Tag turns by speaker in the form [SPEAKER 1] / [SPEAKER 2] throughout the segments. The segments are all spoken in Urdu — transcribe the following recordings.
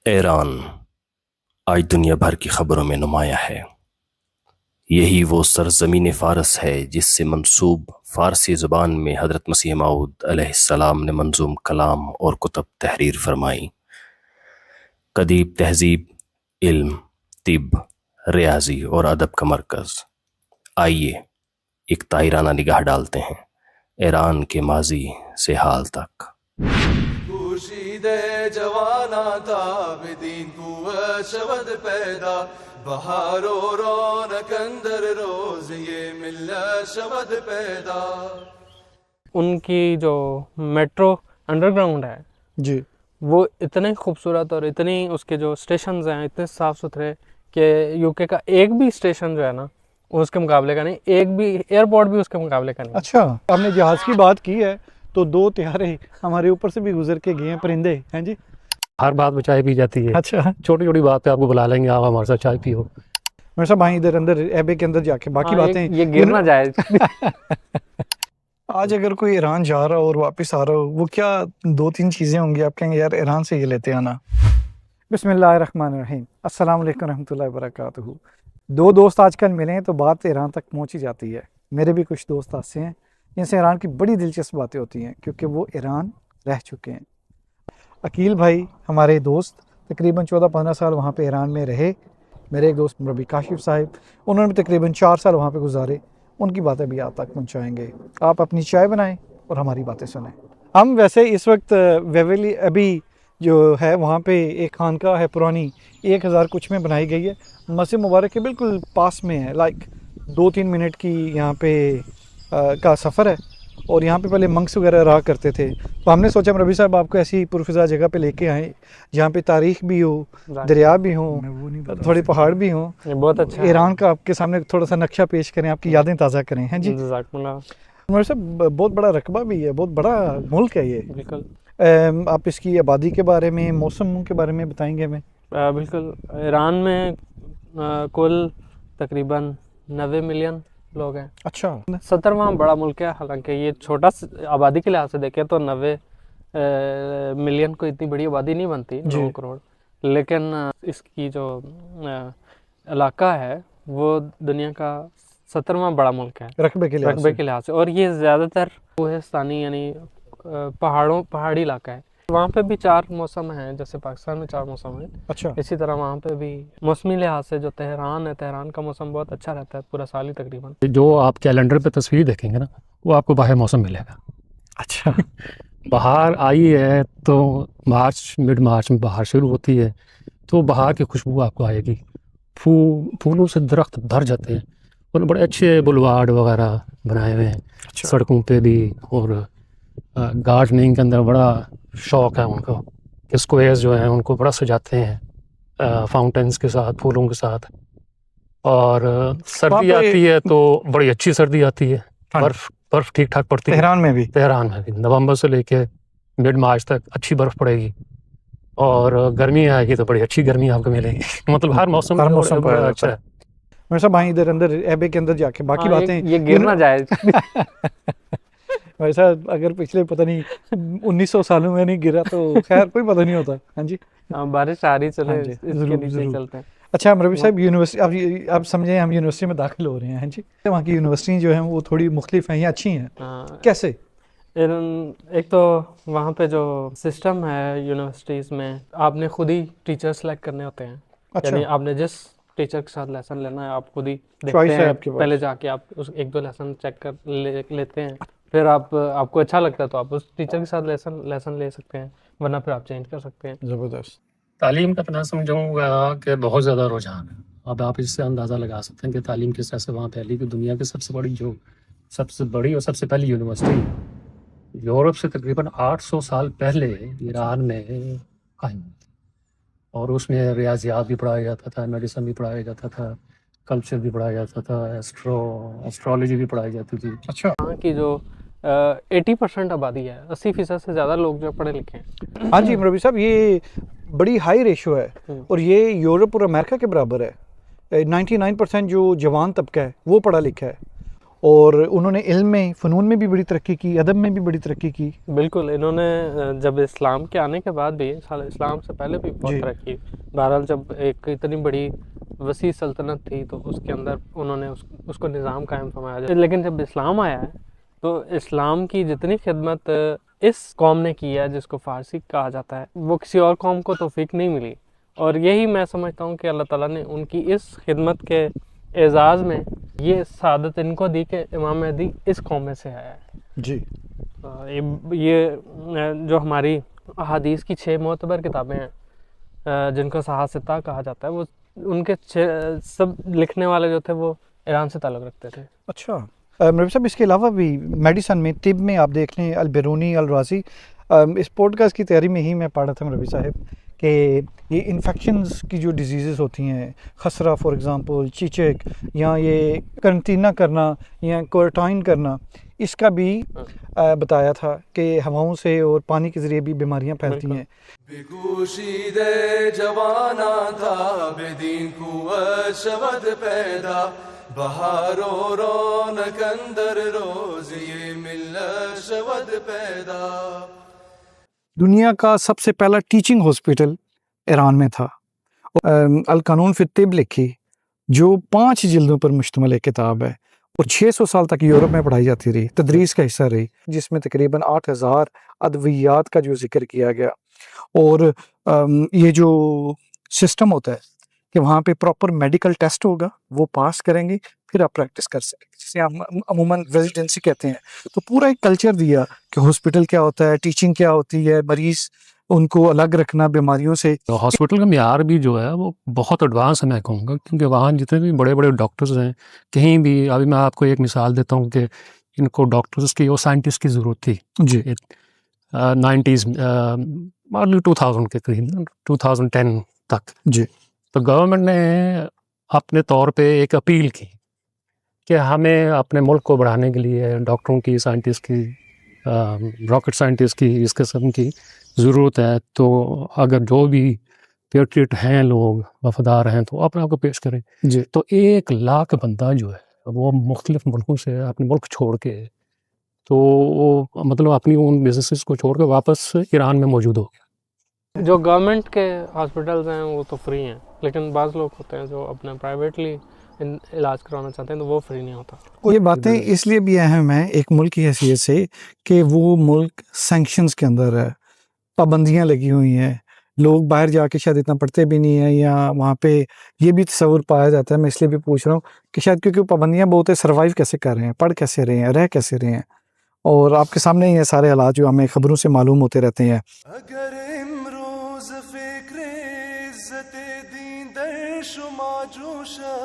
[SPEAKER 1] ایران آج دنیا بھر کی خبروں میں نمایاں ہے۔ یہی وہ سرزمین فارس ہے جس سے منسوب فارسی زبان میں حضرت مسیح موعود علیہ السلام نے منظوم کلام اور کتب تحریر فرمائی۔ قدیم تہذیب، علم، طب، ریاضی اور ادب کا مرکز۔ آئیے ایک طاہرانہ نگاہ ڈالتے ہیں ایران کے ماضی سے حال تک۔
[SPEAKER 2] خورشید جوانا تھا بدین کو شود پیدا، بہار و رونق اندر روز یہ مل شود پیدا۔
[SPEAKER 3] ان کی جو میٹرو انڈر گراؤنڈ ہے
[SPEAKER 4] جی
[SPEAKER 3] وہ اتنے خوبصورت اور اتنی اس کے جو اسٹیشنز ہیں اتنے صاف ستھرے کہ یو کے کا ایک بھی اسٹیشن جو ہے نا اس کے مقابلے کا نہیں، ایک بھی ایئرپورٹ بھی اس کے مقابلے کا نہیں۔
[SPEAKER 4] اچھا، آپ نے جہاز کی بات کی ہے تو 2 طیارے ہمارے اوپر سے بھی گزر کے گئے ہیں، پرندے ہیں جی۔
[SPEAKER 5] ہر بات میں چائے پی جاتی ہے،
[SPEAKER 4] اچھا،
[SPEAKER 5] چھوٹی چھوٹی بات پہ آپ کو بلا لیں گے، آپ ہمارے ساتھ چائے پیو۔
[SPEAKER 4] میرے صاحب آئیں ادھر اندر ایبے کے اندر جا کے باقی باتیں
[SPEAKER 3] یہ گرنا جائے۔
[SPEAKER 4] آج اگر کوئی ایران جا رہا ہو اور واپس آ رہا ہو، وہ کیا 2-3 چیزیں ہوں گی آپ کہیں گے یار ایران سے یہ لیتے آنا؟ بسم اللہ الرحمن الرحیم، السلام علیکم رحمۃ اللہ وبرکاتہ۔ 2 دوست آج کل ملے ہیں تو بات ایران تک پہنچ ہی جاتی ہے۔ میرے بھی کچھ دوست ایسے ہیں جن سے ایران کی بڑی دلچسپ باتیں ہوتی ہیں کیونکہ وہ ایران رہ چکے ہیں۔ عقیل بھائی ہمارے دوست تقریباً 14-15 سال وہاں پہ ایران میں رہے۔ میرے ایک دوست مربی کاشف صاحب، انہوں نے بھی تقریباً 4 سال وہاں پہ گزارے۔ ان کی باتیں بھی آپ تک پہنچائیں گے۔ آپ اپنی چائے بنائیں اور ہماری باتیں سنیں۔ ہم ویسے اس وقت ویویلی ابھی جو ہے وہاں پہ ایک خانقاہ ہے پرانی، 1000 کچھ میں بنائی گئی ہے، مسجد مبارک کے بالکل پاس میں ہے، لائک 2-3 منٹ کی یہاں پہ کا سفر ہے، اور یہاں پہ پہلے منکس وغیرہ رہا کرتے تھے۔ تو ہم نے سوچا ربی صاحب آپ کو ایسی پرفضا جگہ پہ لے کے آئیں جہاں پہ تاریخ بھی ہو، دریا بھی ہوں، تھوڑے پہاڑ بھی ہوں،
[SPEAKER 3] بہت اچھا
[SPEAKER 4] ایران کا آپ کے سامنے تھوڑا سا نقشہ پیش کریں، آپ کی یادیں تازہ کریں۔ ہیں جی،
[SPEAKER 3] جزاکم اللہ۔
[SPEAKER 4] ہمارے صاحب بہت بڑا رقبہ بھی ہے، بہت بڑا ملک ہے یہ۔
[SPEAKER 3] بالکل،
[SPEAKER 4] آپ اس کی آبادی کے بارے میں، موسم کے بارے میں بتائیں گے ہمیں؟
[SPEAKER 3] بالکل۔ ایران میں کل تقریباً 90 ملین لوگ ہیں۔
[SPEAKER 4] اچھا،
[SPEAKER 3] 70واں بڑا ملک ہے، حالانکہ یہ چھوٹا آبادی کے لحاظ سے دیکھیں تو 90 ملین کو اتنی بڑی آبادی نہیں بنتی، 9 کروڑ، لیکن اس کی جو علاقہ ہے وہ دنیا کا 70واں بڑا ملک ہے
[SPEAKER 4] رقبے کے
[SPEAKER 3] لحاظ سے، اور یہ زیادہ تر کوہستانی یعنی پہاڑی علاقہ ہے۔ وہاں پہ بھی 4 موسم ہیں، جیسے پاکستان میں 4 موسم ہیں،
[SPEAKER 4] اچھا،
[SPEAKER 3] اسی طرح وہاں پہ بھی موسمی لحاظ سے جو تہران ہے، تہران کا موسم بہت اچھا رہتا ہے پورا سال ہی تقریباً۔
[SPEAKER 5] جو آپ کیلنڈر پہ تصویر دیکھیں گے نا وہ آپ کو باہر موسم ملے گا۔
[SPEAKER 4] اچھا،
[SPEAKER 5] بہار آئی ہے تو مڈ مارچ میں بہار شروع ہوتی ہے، تو بہار کی خوشبو آپ کو آئے گی، پھولوں سے درخت بھر جاتے ہیں، اور بڑے اچھے بلواڑ وغیرہ بنائے ہوئے ہیں سڑکوں پہ بھی، اور گارڈننگ کے اندر بڑا شوق ہے ان کو، اسکوائرز جو ہیں ان کو بڑا سجاتے ہیں فاؤنٹینس کے ساتھ، پھولوں کے ساتھ۔ اور سردی آتی ہے تو بڑی اچھی سردی آتی ہے، برف ٹھیک ٹھاک پڑتی ہے۔
[SPEAKER 4] تہران میں بھی
[SPEAKER 5] نومبر سے لے کے مڈ مارچ تک اچھی برف پڑے گی، اور گرمی آئے گی تو بڑی اچھی گرمی آپ کو ملے گی۔ مطلب ہر موسم بڑا اچھا ہے۔
[SPEAKER 4] میرے صاحب آئیں ادھر اندر ایبے کے اندر جا کے باقی باتیں
[SPEAKER 3] یہ گرنا جائے۔
[SPEAKER 4] میرے صاحب اگر پچھلے پتہ نہیں 1900 سالوں میں نہیں گرا تو خیر کوئی پتہ نہیں ہوتا۔ ہاں جی،
[SPEAKER 3] بارش آ رہی، چلے اس کے نیچے چلتے ہیں۔
[SPEAKER 4] اچھا ربی صاحب، یونیورسٹی آپ سمجھیں ہم یونیورسٹی میں داخل ہو رہے ہیں جی، وہاں کی یونیورسٹی جو ہیں وہ تھوڑی مختلف ہیں یا اچھی ہیں؟ کیسے؟
[SPEAKER 3] ایک تو وہاں پہ جو سسٹم ہے یونیورسٹیز میں، آپ نے خود ہی ٹیچر سلیکٹ کرنے ہوتے ہیں، یعنی آپ نے جس ٹیچر کے ساتھ لیسن لینا ہے آپ خود ہی دیکھتے ہیں، پہلے جا کے آپ 1-2 لیسن چیک کر لیتے ہیں، پھر آپ کو اچھا لگتا ہے تو آپ اس ٹیچر کے ساتھ لیسن لے سکتے ہیں، ورنہ پھر آپ چینج کر سکتے ہیں۔
[SPEAKER 4] زبردست۔
[SPEAKER 5] تعلیم کا اپنا سمجھوں گا کہ بہت زیادہ رجحان ہے۔ اب آپ اس سے اندازہ لگا سکتے ہیں کہ تعلیم کس طرح سے وہاں پھیلی، کہ دنیا کی سب سے بڑی اور سب سے پہلی یونیورسٹی یورپ سے تقریباً 800 سال پہلے ایران میں قائم ہوئی، اور اس میں ریاضیات بھی پڑھایا جاتا تھا، میڈیسن بھی پڑھایا جاتا تھا، کلچر بھی پڑھایا جاتا تھا، ایسٹرولوجی بھی پڑھائی جاتی تھی۔
[SPEAKER 4] اچھا،
[SPEAKER 3] وہاں کی جو 80% آبادی ہے، 80% سے زیادہ لوگ جو پڑھے لکھے ہیں۔
[SPEAKER 4] ہاں جی ربی صاحب، یہ بڑی ہائی ریشو ہے، اور یہ یورپ اور امریکہ کے برابر ہے۔ 99% جو جوان طبقہ ہے وہ پڑھا لکھا ہے، اور انہوں نے علم میں فنون میں بھی بڑی ترقی کی, ادب میں بھی بڑی ترقی کی.
[SPEAKER 3] بالکل, انہوں نے جب اسلام کے آنے کے بعد بھی, اسلام سے پہلے بھی بہت ترقی. بہرحال جب ایک اتنی بڑی وسیع سلطنت تھی تو اس کے اندر انہوں نے اس کو نظام قائم فرمایا. لیکن جب اسلام آیا ہے تو اسلام کی جتنی خدمت اس قوم نے کی ہے جس کو فارسی کہا جاتا ہے, وہ کسی اور قوم کو توفیق نہیں ملی. اور یہی میں سمجھتا ہوں کہ اللہ تعالیٰ نے ان کی اس خدمت کے اعزاز میں یہ سعادت ان کو دی کہ امام مہدی اس قوم میں سے آیا ہے.
[SPEAKER 4] جی,
[SPEAKER 3] یہ جو ہماری احادیث کی 6 معتبر کتابیں ہیں جن کو صحاح کہا جاتا ہے, وہ ان کے سب لکھنے والے جو تھے وہ ایران سے تعلق رکھتے تھے.
[SPEAKER 4] اچھا مولوی صاحب, اس کے علاوہ بھی میڈیسن میں, طب میں آپ دیکھ لیں البیرونی, الرازی, اس پوڈ کاسٹ کی تیاری میں ہی میں پڑھ رہا تھا مولوی صاحب کہ یہ انفیکشنز کی جو ڈیزیزز ہوتی ہیں, خسرہ فار ایگزامپل, چیچک, یا یہ کرنٹینہ کرنا یا کوارنٹائن کرنا, اس کا بھی بتایا تھا کہ ہواؤں سے اور پانی کے ذریعے بھی بیماریاں پھیلتی ہیں.
[SPEAKER 2] بگوشید جوانا تھا بے دین قوت شود پیدا, بہار و رونق اندر روز یہ ملت شود پیدا.
[SPEAKER 4] دنیا کا سب سے پہلا ٹیچنگ ہاسپٹل ایران میں تھا. القانون فی الطب لکھی جو 5 جلدوں پر مشتمل ایک کتاب ہے اور 600 سال تک یورپ میں پڑھائی جاتی رہی, تدریس کا حصہ رہی, جس میں تقریباً 8000 ادویات کا جو ذکر کیا گیا. اور یہ جو سسٹم ہوتا ہے کہ وہاں پہ پراپر میڈیکل ٹیسٹ ہوگا, وہ پاس کریں گے پھر آپ پریکٹس کر سکیں گے, جسے ہم عموماً ریزیڈنسی کہتے ہیں. تو پورا ایک کلچر دیا کہ ہاسپٹل کیا ہوتا ہے, ٹیچنگ کیا ہوتی ہے, مریض ان کو الگ رکھنا بیماریوں سے.
[SPEAKER 5] ہاسپٹل کا معیار بھی جو ہے وہ بہت ایڈوانس ہے میں کہوں گا, کیونکہ وہاں جتنے بھی بڑے بڑے ڈاکٹرز ہیں کہیں بھی, ابھی میں آپ کو ایک مثال دیتا ہوں کہ ان کو ڈاکٹرز کی اور سائنٹسٹ کی ضرورت تھی
[SPEAKER 4] جی
[SPEAKER 5] 90s ارلی 2000 کے قریب, 2010 تک.
[SPEAKER 4] جی,
[SPEAKER 5] تو گورنمنٹ نے اپنے طور پہ ایک اپیل کی کہ ہمیں اپنے ملک کو بڑھانے کے لیے ڈاکٹروں کی, سائنٹسٹ کی, راکٹ سائنٹسٹ کی, اس قسم کی ضرورت ہے. تو اگر جو بھی پیٹریٹ ہیں لوگ وفادار ہیں تو اپنے آپ کو پیش کریں.
[SPEAKER 4] جی,
[SPEAKER 5] تو 1 لاکھ بندہ جو ہے وہ مختلف ملکوں سے اپنے ملک چھوڑ کے, تو وہ مطلب اپنی ان بزنسز کو چھوڑ کے واپس ایران میں موجود ہو گیا.
[SPEAKER 3] جو گورنمنٹ کے ہاسپٹلز ہیں وہ تو فری ہیں, لیکن بعض لوگ ہوتے ہیں جو اپنا پرائیویٹلی علاج کرانا چاہتے ہیں تو وہ فری نہیں ہوتا.
[SPEAKER 4] یہ باتیں اس لیے بھی اہم ہیں ایک ملک کی حیثیت سے کہ وہ ملک سینکشنز کے اندر ہے, پابندیاں لگی ہوئی ہیں, لوگ باہر جا کے شاید اتنا پڑھتے بھی نہیں ہیں, یا وہاں پہ یہ بھی تصور پایا جاتا ہے, میں اس لیے بھی پوچھ رہا ہوں کہ شاید کیونکہ پابندیاں بہت ہے, سروائیو کیسے کر رہے ہیں, پڑھ کیسے رہے ہیں, رہ کیسے رہے ہیں, اور آپ کے سامنے یہ سارے حالات جو ہمیں خبروں سے معلوم ہوتے رہتے ہیں.
[SPEAKER 2] اگر امروز فکر عزت دین در شما جوشا,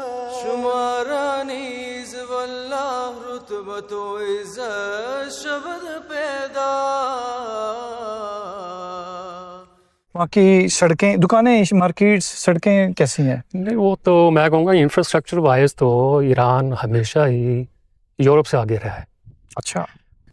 [SPEAKER 2] شمارا نیز واللہ رتبت و عزت شبد پیدا.
[SPEAKER 4] وہاں کی سڑکیں, دکانیں, مارکیٹس, سڑکیں کیسی ہیں؟
[SPEAKER 5] نہیں, وہ تو میں کہوں گا انفراسٹرکچر وائز تو ایران ہمیشہ ہی یورپ سے آگے رہا ہے.
[SPEAKER 4] اچھا,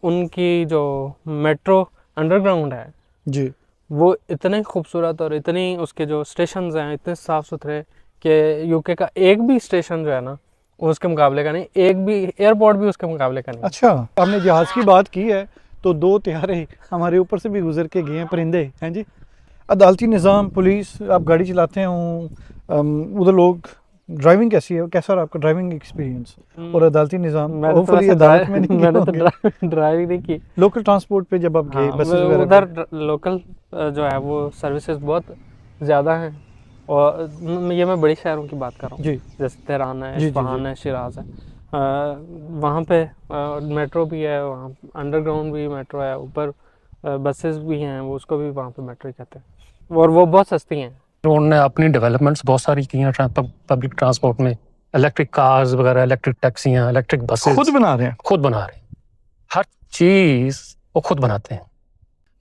[SPEAKER 3] ان کی جو میٹرو انڈر گراؤنڈ ہے
[SPEAKER 4] جی,
[SPEAKER 3] وہ اتنے خوبصورت اور اتنی اس کے جو اسٹیشنز ہیں اتنے صاف ستھرے کہ یو کے کا ایک بھی اسٹیشن جو ہے نا وہ اس کے مقابلے کا نہیں, ایک بھی ایئرپورٹ بھی اس کے مقابلے کا نہیں.
[SPEAKER 4] اچھا, آپ نے جہاز کی بات کی ہے تو 2 طیارے ہمارے اوپر سے بھی گزر کے گئے ہیں, پرندے ہیں جی. عدالتی نظام, پولیس, آپ گاڑی چلاتے ہوں ادھر لوگ, ڈرائیونگ کیسی ہے, کیسا رہا آپ کا ڈرائیونگ ایکسپیرینس اور عدالتی نظام؟
[SPEAKER 3] میں نے ڈرائیونگ نہیں کی.
[SPEAKER 4] لوکل ٹرانسپورٹ پہ جب آپ گئے بسز وغیرہ,
[SPEAKER 3] ادھر لوکل جو ہے وہ سروسز بہت زیادہ ہیں, اور یہ میں بڑی شہروں کی بات کر رہا ہوں
[SPEAKER 4] جی,
[SPEAKER 3] جیسے تہران ہے, اصفہان ہے, شیراز ہے. وہاں پہ میٹرو بھی ہے, وہاں انڈر گراؤنڈ بھی میٹرو ہے, اوپر بسز بھی ہیں, وہ اس کو بھی وہاں پہ میٹرو کہتے ہیں, اور وہ بہت سستی ہیں.
[SPEAKER 5] انہوں نے اپنی ڈیولپمنٹس بہت ساری کی ہیں پبلک ٹرانسپورٹ میں, الیکٹرک کارز وغیرہ, الیکٹرک ٹیکسیاں, الیکٹرک بسز
[SPEAKER 4] خود بنا رہے ہیں,
[SPEAKER 5] خود بنا رہے ہیں, ہر چیز وہ خود بناتے ہیں.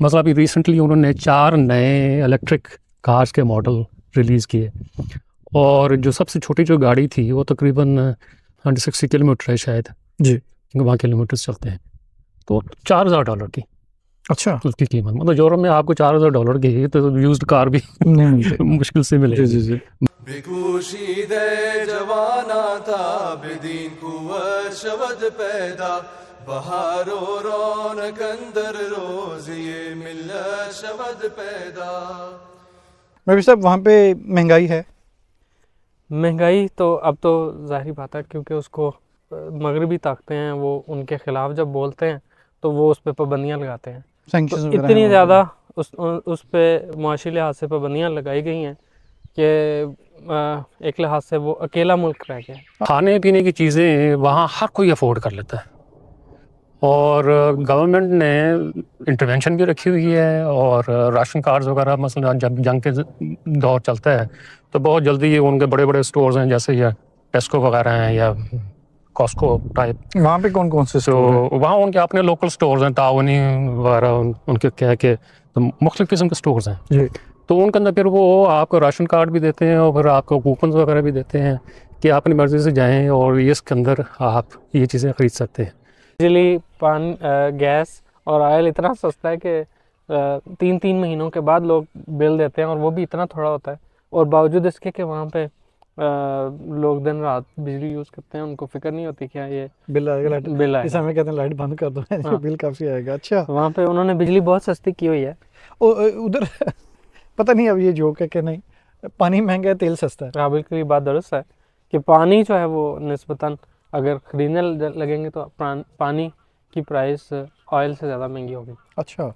[SPEAKER 5] مثلا ابھی ریسنٹلی انہوں نے 4 نئے الیکٹرک کارز کے ماڈل ریلیز کیے, اور جو سب سے چھوٹی جو گاڑی تھی وہ تقریباً 160 کلومیٹر ہے شاید
[SPEAKER 4] جی,
[SPEAKER 5] کیونکہ وہاں کلومیٹرز چلتے ہیں, تو $4000 کی.
[SPEAKER 4] اچھا,
[SPEAKER 5] اس کی قیمت مطلب یورپ میں آپ کو $4000 کی تو یوزڈ کار بھی
[SPEAKER 4] نہیں ملتے,
[SPEAKER 5] مشکل سے ملے.
[SPEAKER 4] جی جی جی.
[SPEAKER 2] بکوشید جوانا تھا بدین قوت شود پیدا بہار و رونق اندر روز یہ ملت شود پیدا.
[SPEAKER 4] مولوی صاحب وہاں پہ مہنگائی ہے؟
[SPEAKER 3] مہنگائی تو اب تو ظاہری بات ہے کیونکہ اس کو مغربی طاقتیں ہیں وہ ان کے خلاف جب بولتے ہیں تو وہ اس پہ پابندیاں لگاتے ہیں.
[SPEAKER 4] سینکشنز وغیرہ
[SPEAKER 3] اتنی
[SPEAKER 4] ہیں
[SPEAKER 3] زیادہ اس پہ معاشی لحاظ سے پابندیاں لگائی گئی ہیں کہ ایک لحاظ سے وہ اکیلا ملک رہ گیا.
[SPEAKER 5] کھانے پینے کی چیزیں وہاں ہر کوئی افورڈ کر لیتا ہے اور گورنمنٹ نے انٹرونشن بھی رکھی ہوئی ہے اور راشن کارڈز وغیرہ مثلا جب جنگ کے دور چلتا ہے تو بہت جلدی ان کے بڑے بڑے سٹورز ہیں جیسے یا ٹیسکو وغیرہ ہیں یا کاسکو ٹائپ.
[SPEAKER 4] وہاں پہ کون کون سے
[SPEAKER 5] تو وہاں ان کے اپنے لوکل سٹورز ہیں تعاونی وغیرہ ان کے کیا کہ مختلف قسم کے سٹورز ہیں
[SPEAKER 4] جی.
[SPEAKER 5] تو ان کے اندر پھر وہ آپ کو راشن کارڈ بھی دیتے ہیں اور پھر آپ کو کوپنز وغیرہ بھی دیتے ہیں کہ آپ اپنی مرضی سے جائیں اور اس کے اندر آپ یہ چیزیں خرید سکتے ہیں.
[SPEAKER 3] بجلی پانی گیس اور آئل اتنا سستا ہے کہ 3 مہینوں کے بعد لوگ بل دیتے ہیں اور وہ بھی اتنا تھوڑا ہوتا ہے اور باوجود اس کے کہ وہاں پہ لوگ دن رات بجلی یوز کرتے ہیں ان کو فکر نہیں ہوتی کیا یہ
[SPEAKER 4] بل آئے گا.
[SPEAKER 3] بل آئے
[SPEAKER 4] اس ہمیں کہتے ہیں لائٹ بند کر دو بل کافی آئے گا. اچھا
[SPEAKER 3] وہاں پہ انہوں نے بجلی بہت سستی کی ہوئی ہے.
[SPEAKER 4] ادھر پتہ نہیں اب یہ جوک ہے کہ نہیں, پانی مہنگا ہے تیل سستا ہے.
[SPEAKER 3] قابل کی بات درست ہے کہ پانی جو ہے وہ نسبتاً اگر خریدنے لگیں گے تو پانی کی پرائس آئل سے زیادہ مہنگی ہوگی.
[SPEAKER 4] اچھا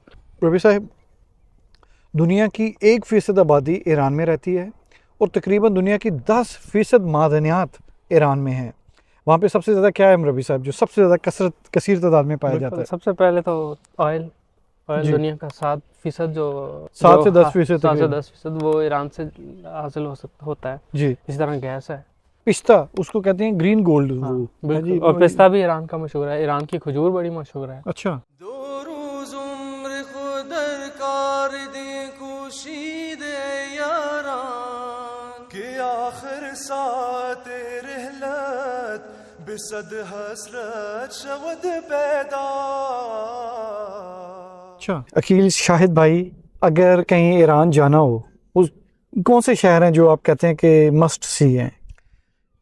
[SPEAKER 4] ربی صاحب, دنیا کی 1% آبادی ایران میں رہتی ہے اور تقریباً دنیا کی 10% معدنیات ایران میں ہیں. وہاں پہ سب سے زیادہ کیا ہے ربی صاحب جو سب سے زیادہ کثیر تعداد میں پایا جاتا ہے؟
[SPEAKER 3] سب سے پہلے تو آئل
[SPEAKER 4] جی.
[SPEAKER 3] دنیا کا 7% جو
[SPEAKER 4] 7 سے 10%
[SPEAKER 3] 10% وہ ایران سے حاصل ہوتا ہے.
[SPEAKER 4] جی.
[SPEAKER 3] اسی طرح گیس ہے,
[SPEAKER 4] پستہ اس کو کہتے ہیں گرین گولڈ.
[SPEAKER 3] بالکل, اور پستہ بھی ایران کا مشہور ہے. ایران کی کھجور بڑی مشہور ہے.
[SPEAKER 4] اچھا.
[SPEAKER 2] دو روز عمر خودر کار دی کوشید یاران کہ آخر ساعت رحلت بصد حسرت شود پیدا.
[SPEAKER 4] اچھا عقیل شاہد بھائی, اگر کہیں ایران جانا ہو کون سے شہر ہیں جو آپ کہتے ہیں کہ مسٹ سی ہیں,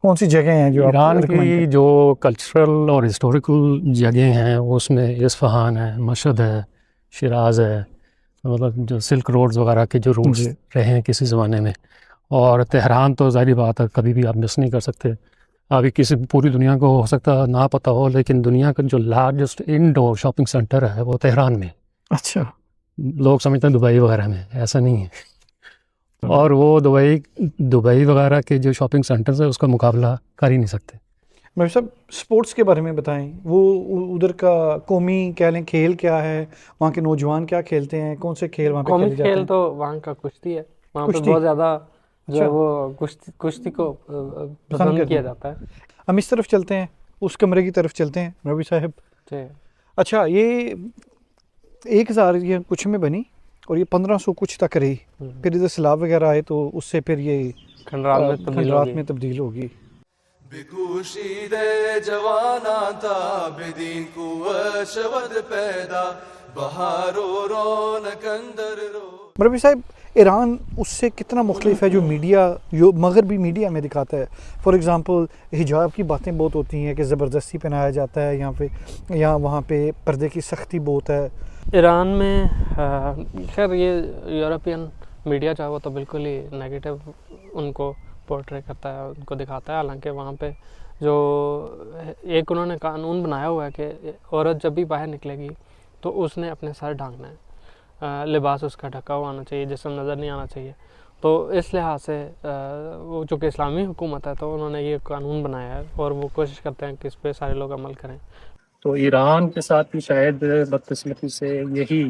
[SPEAKER 4] کون سی جگہ ہیں جو
[SPEAKER 5] ایران کی جو کلچرل اور ہسٹوریکل جگہیں ہیں اس میں اصفہان ہے, مشہد ہے, شیراز ہے, مطلب جو سلک روڈز وغیرہ کے جو روٹس رہے ہیں کسی زمانے میں, اور تہران تو ظاہری بات ہے کبھی بھی آپ مس نہیں کر سکتے. ابھی کسی پوری دنیا کو ہو سکتا نہ پتہ ہو لیکن دنیا کا جو لارجسٹ انڈور شاپنگ سینٹر ہے وہ تہران میں.
[SPEAKER 4] اچھا.
[SPEAKER 5] لوگ سمجھتے ہیں دبئی وغیرہ میں, ایسا نہیں ہے. اور وہ دبئی وغیرہ کے جو شاپنگ سینٹرز ہیں اس کا مقابلہ کر ہی نہیں سکتے.
[SPEAKER 4] میں صاحب سپورٹس کے بارے میں بتائیں, وہ ادھر کا قومی کہہ لیں کھیل کیا ہے, وہاں کے نوجوان کیا کھیلتے ہیں, کون سے کھیل وہاں پہ کھیلے جاتے ہیں؟
[SPEAKER 3] کھیل تو وہاں کا کشتی ہے. وہاں پہ بہت زیادہ جو ہے وہ کشتی کو پسند کیا جاتا ہے.
[SPEAKER 4] ہم اس طرف چلتے ہیں, اس کمرے کی طرف چلتے ہیں ربی صاحب. اچھا یہ 1000 یہ کچھ میں بنی اور یہ 1500 کچھ تک رہی, پھر ادھر سیلاب وغیرہ آئے تو اس سے پھر یہ کھنڈرات میں تبدیل ہوگی.
[SPEAKER 2] بکوشید جوانا تھا بدین قوت شود پیدا بہار و رونق اندر رو.
[SPEAKER 4] ربی صاحب ایران اس سے کتنا مختلف ہے جو میڈیا مغربی میڈیا میں دکھاتا ہے؟ فار ایگزامپل حجاب کی باتیں بہت ہوتی ہیں کہ زبردستی پہنایا جاتا ہے یہاں پہ, یا وہاں پہ پردے کی سختی بہت ہے.
[SPEAKER 3] ایران میں خیر یہ یورپین میڈیا جو ہے وہ تو بالکل ہی نیگیٹو ان کو پورٹرے کرتا ہے, ان کو دکھاتا ہے. حالانکہ وہاں پہ جو ایک انہوں نے قانون بنایا ہوا ہے کہ عورت جب بھی باہر نکلے گی تو اس نے اپنے سر ڈھانکنا ہے, لباس اس کا ڈھکا ہوا آنا چاہیے, جسم نظر نہیں آنا چاہیے. تو اس لحاظ سے وہ چونکہ اسلامی حکومت ہے تو انہوں نے یہ قانون بنایا ہے اور وہ کوشش کرتے ہیں کہ اس پہ سارے لوگ عمل کریں.
[SPEAKER 5] تو ایران کے ساتھ بھی شاید بدقسمتی سے یہی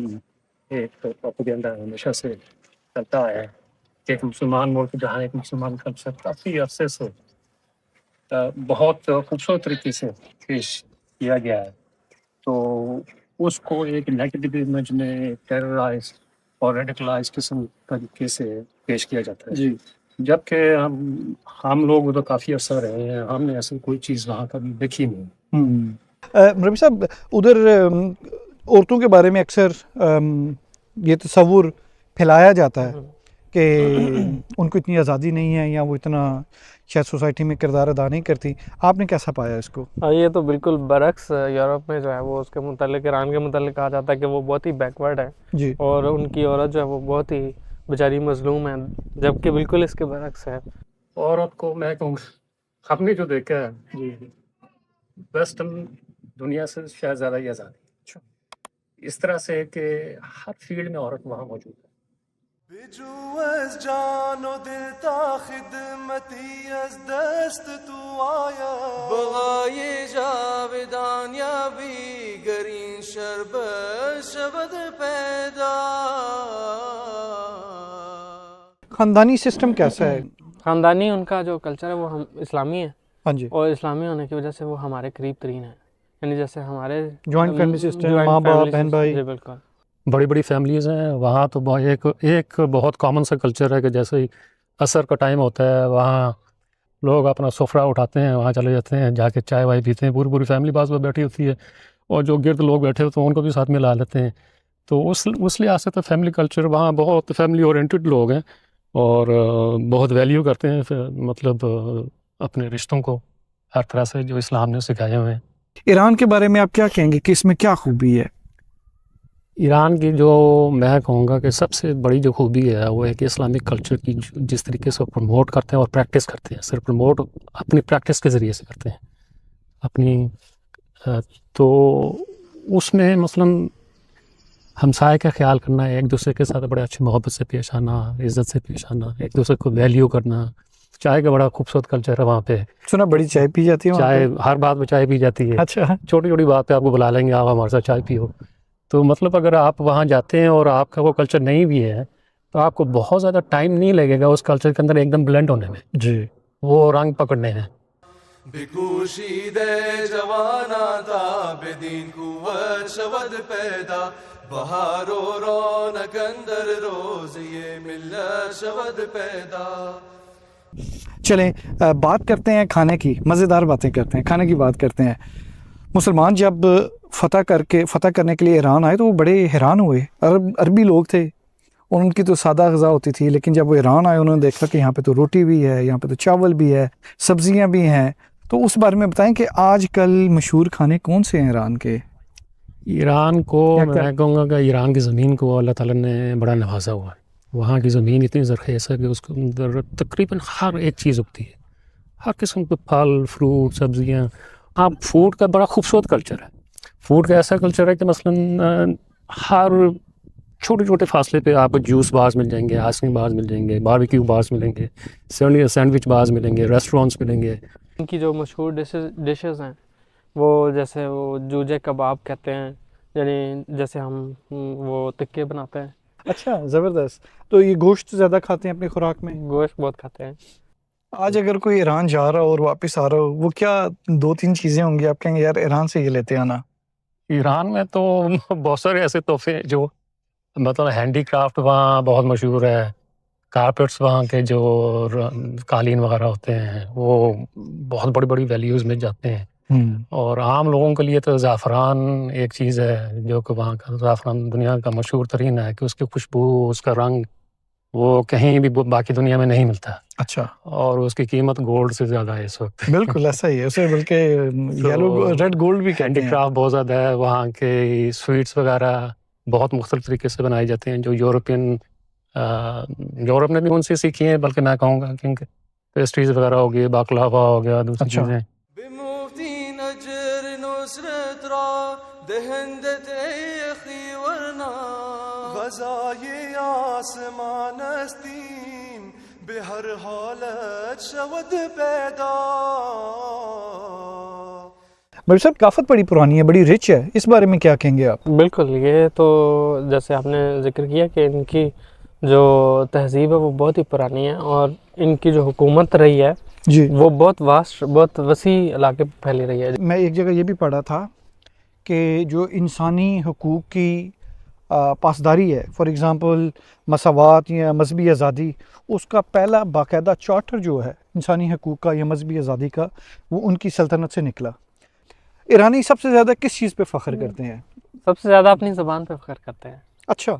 [SPEAKER 5] ایک پروپیگنڈا ہمیشہ سے چلتا ہے کہ ایک مسلمان ملک جہاں ایک مسلمان کلچر کافی عرصے سے بہت خوبصورت طریقے سے پیش کیا گیا ہے, تو اس کو ایک نیگیٹو امیج میں ٹیررائز اور ریڈیکلائز قسم طریقے سے پیش کیا جاتا ہے.
[SPEAKER 4] جی.
[SPEAKER 5] جبکہ ہم لوگ ادھر کافی عرصہ رہے ہیں, ہم نے ایسی کوئی چیز وہاں کبھی دیکھی نہیں.
[SPEAKER 4] ربی صاحب ادھر عورتوں کے بارے میں اکثر یہ تصور پھیلایا جاتا ہے کہ ان کو اتنی آزادی نہیں ہے یا وہ اتنا شاید سوسائٹی میں کردار ادا نہیں کرتی. آپ نے کیسا پایا اس کو؟
[SPEAKER 3] یہ تو بالکل برعکس یورپ میں جو ہے وہ اس کے متعلق ایران کے متعلق کہا جاتا ہے کہ وہ بہت ہی بیکورڈ ہے
[SPEAKER 4] جی.
[SPEAKER 3] اور ان کی عورت جو ہے وہ بہت ہی بیچاری مظلوم ہے، جبکہ بالکل اس کے برعکس ہے.
[SPEAKER 5] عورت کو میں کہوں گا ہم نے جو دیکھا ہے جی ویسٹرن دنیا سے شاید زیادہ ہی آزادی اس طرح سے کہ ہر فیلڈ میں عورت وہاں موجود ہے.
[SPEAKER 2] بجو از جان و دل تا خدمتی از دست تو آیا بغای جاودان یا بیگرین شربت شود پیدا.
[SPEAKER 4] خاندانی سسٹم کیسا ہے؟
[SPEAKER 3] خاندانی ان کا جو کلچر ہے وہ ہم اسلامی ہے،
[SPEAKER 4] ہاں جی.
[SPEAKER 3] اور اسلامی ہونے کی وجہ سے وہ ہمارے قریب ترین ہے، یعنی جیسے ہمارے
[SPEAKER 4] جوائنٹ فیملی سسٹم،
[SPEAKER 3] joint
[SPEAKER 4] ماں باپ
[SPEAKER 3] family
[SPEAKER 4] بہن
[SPEAKER 3] system،
[SPEAKER 4] بھائی.
[SPEAKER 3] جی بالکل.
[SPEAKER 5] بڑی بڑی فیملیز ہیں وہاں، تو ایک بہت کامن سا کلچر ہے کہ جیسے ہی عصر کا ٹائم ہوتا ہے وہاں لوگ اپنا سفرہ اٹھاتے ہیں، وہاں چلے جاتے ہیں، جا کے چائے وائے پیتے ہیں، پوری فیملی پاس میں بیٹھی ہوتی ہے اور جو گرد لوگ بیٹھے ہوتے ہیں ان کو بھی ساتھ میں لا لیتے ہیں. تو اس لحاظ سے تو فیملی کلچر وہاں بہت فیملی اورینٹڈ لوگ ہیں اور بہت ویلیو کرتے ہیں مطلب اپنے رشتوں کو ہر طرح سے جو اسلام نے سکھائے ہوئے ہیں.
[SPEAKER 4] ایران کے بارے میں آپ کیا کہیں گے کہ اس میں کیا خوبی ہے؟
[SPEAKER 5] ایران کی جو میں کہوں گا کہ سب سے بڑی جو خوبی ہے وہ ہے کہ اسلامک کلچر کی جس طریقے سے پروموٹ کرتے ہیں اور پریکٹس کرتے ہیں، صرف پروموٹ اپنی پریکٹس کے ذریعے سے کرتے ہیں اپنی. تو اس میں مثلاً ہمسائے کا خیال کرنا، ایک دوسرے کے ساتھ بڑے اچھے محبت سے پیش آنا، عزت سے پیش آنا، ایک دوسرے کو ویلیو کرنا. چائے کا بڑا خوبصورت کلچر ہے وہاں پہ.
[SPEAKER 4] سنا بڑی چائے پی جاتی ہے وہاں
[SPEAKER 5] چائے
[SPEAKER 4] پہ؟
[SPEAKER 5] ہر بات میں چائے پی جاتی ہے.
[SPEAKER 4] اچھا.
[SPEAKER 5] چھوٹی چھوٹی بات پہ آپ کو بلا لیں گے، آپ ہمارے ساتھ چائے پیو. تو مطلب اگر آپ وہاں جاتے ہیں اور آپ کا وہ کلچر نہیں بھی ہے تو آپ کو بہت زیادہ ٹائم نہیں لگے گا اس کلچر کے اندر ایک دم بلینڈ ہونے میں،
[SPEAKER 4] جی.
[SPEAKER 5] وہ رنگ پکڑنے ہیں.
[SPEAKER 2] بکوشید جوانا تا بدین قوت شود پیدا بہار و رونق اندر روز یہ ملت شود پیدا.
[SPEAKER 4] چلیں بات کرتے ہیں کھانے کی، مزیدار باتیں کرتے ہیں، کھانے کی بات کرتے ہیں. مسلمان جب فتح کرنے کے لیے ایران آئے تو وہ بڑے حیران ہوئے. عربی لوگ تھے اور ان کی تو سادہ غذا ہوتی تھی، لیکن جب وہ ایران آئے انہوں نے دیکھا کہ یہاں پہ تو روٹی بھی ہے، یہاں پہ تو چاول بھی ہے، سبزیاں بھی ہیں. تو اس بارے میں بتائیں کہ آج کل مشہور کھانے کون سے ہیں ایران کے؟
[SPEAKER 5] ایران کو میں کہوں گا کہ ایران کی زمین کو اللہ تعالیٰ نے بڑا نوازا ہوا ہے. وہاں کی زمین اتنی زرخیز ہے کہ اس کے اندر تقریباً ہر ایک چیز اگتی ہے، ہر قسم کے پھل فروٹ سبزیاں. ہاں فوڈ کا بڑا خوبصورت کلچر ہے. فوڈ کا ایسا کلچر ہے کہ مثلاً ہر چھوٹے چھوٹے فاصلے پہ آپ کو جوس بارز مل جائیں گے، آئس کریم بارز مل جائیں گے، باربیکیو بارز ملیں گے، سینڈوچ بارز ملیں گے، ریسٹورینٹس ملیں گے.
[SPEAKER 3] ان کی جو مشہور ڈشز ہیں وہ جیسے وہ جوجے کباب کہتے ہیں، یعنی جیسے ہم وہ تکے بناتے ہیں.
[SPEAKER 4] اچھا زبردست. تو یہ گوشت زیادہ کھاتے ہیں اپنی خوراک میں؟
[SPEAKER 3] گوشت بہت کھاتے ہیں.
[SPEAKER 4] آج اگر کوئی ایران جا رہا ہو اور واپس آ رہا ہو، وہ کیا 2-3 چیزیں ہوں گی آپ کہیں گے یار ایران سے یہ لیتے آنا؟
[SPEAKER 5] ایران میں تو بہت سارے ایسے تحفے جو مطلب ہینڈی کرافٹ وہاں بہت مشہور ہے. کارپیٹس وہاں کے جو قالین وغیرہ ہوتے ہیں وہ بہت بڑی بڑی ویلیوز میں جاتے ہیں. اور عام لوگوں کے لیے تو زعفران ایک چیز ہے جو کہ وہاں کا زعفران دنیا کا مشہور ترین ہے کہ اس کی خوشبو، اس کا رنگ وہ کہیں بھی باقی دنیا میں نہیں ملتا.
[SPEAKER 4] اچھا.
[SPEAKER 5] اور اس کی قیمت گولڈ سے زیادہ ہے اس وقت.
[SPEAKER 4] بالکل ایسا ہی ہے، اسے بلکہ یلو ریڈ گولڈ بھی کہتے
[SPEAKER 5] ہینڈی
[SPEAKER 4] ہیں.
[SPEAKER 5] کرافٹ بہت زیادہ ہے وہاں کے. سویٹس وغیرہ بہت مختلف طریقے سے بنائے جاتے ہیں جو یورپ نے بھی ان سے سیکھی ہیں، بلکہ میں کہوں گا کیونکہ پیسٹریز وغیرہ ہو گئی، باقلاوا ہو گیا، دوسری چیزیں.
[SPEAKER 2] بمفتی نجر نصرت را دهندت ایخی ورنا غذای آسمان استیم به هر حالت شود پیدا.
[SPEAKER 4] بھائی صاحب کافت بڑی پرانی ہے، بڑی رچ ہے، اس بارے میں کیا کہیں گے آپ؟
[SPEAKER 3] بالکل. یہ تو جیسے آپ نے ذکر کیا کہ ان کی جو تہذیب ہے وہ بہت ہی پرانی ہے اور ان کی جو حکومت رہی ہے
[SPEAKER 4] جی
[SPEAKER 3] وہ بہت واسٹ، بہت وسیع علاقے پہ پھیلی رہی ہے.
[SPEAKER 4] میں ایک جگہ یہ بھی پڑھا تھا کہ جو انسانی حقوق کی پاسداری ہے، فار ایگزامپل مساوات یا مذہبی آزادی، اس کا پہلا باقاعدہ چارٹر جو ہے انسانی حقوق کا یا مذہبی آزادی کا، وہ ان کی سلطنت سے نکلا. ایرانی سب سے زیادہ کس چیز پہ فخر کرتے ہیں؟
[SPEAKER 3] سب سے زیادہ اپنی زبان پہ فخر کرتے ہیں.
[SPEAKER 4] اچھا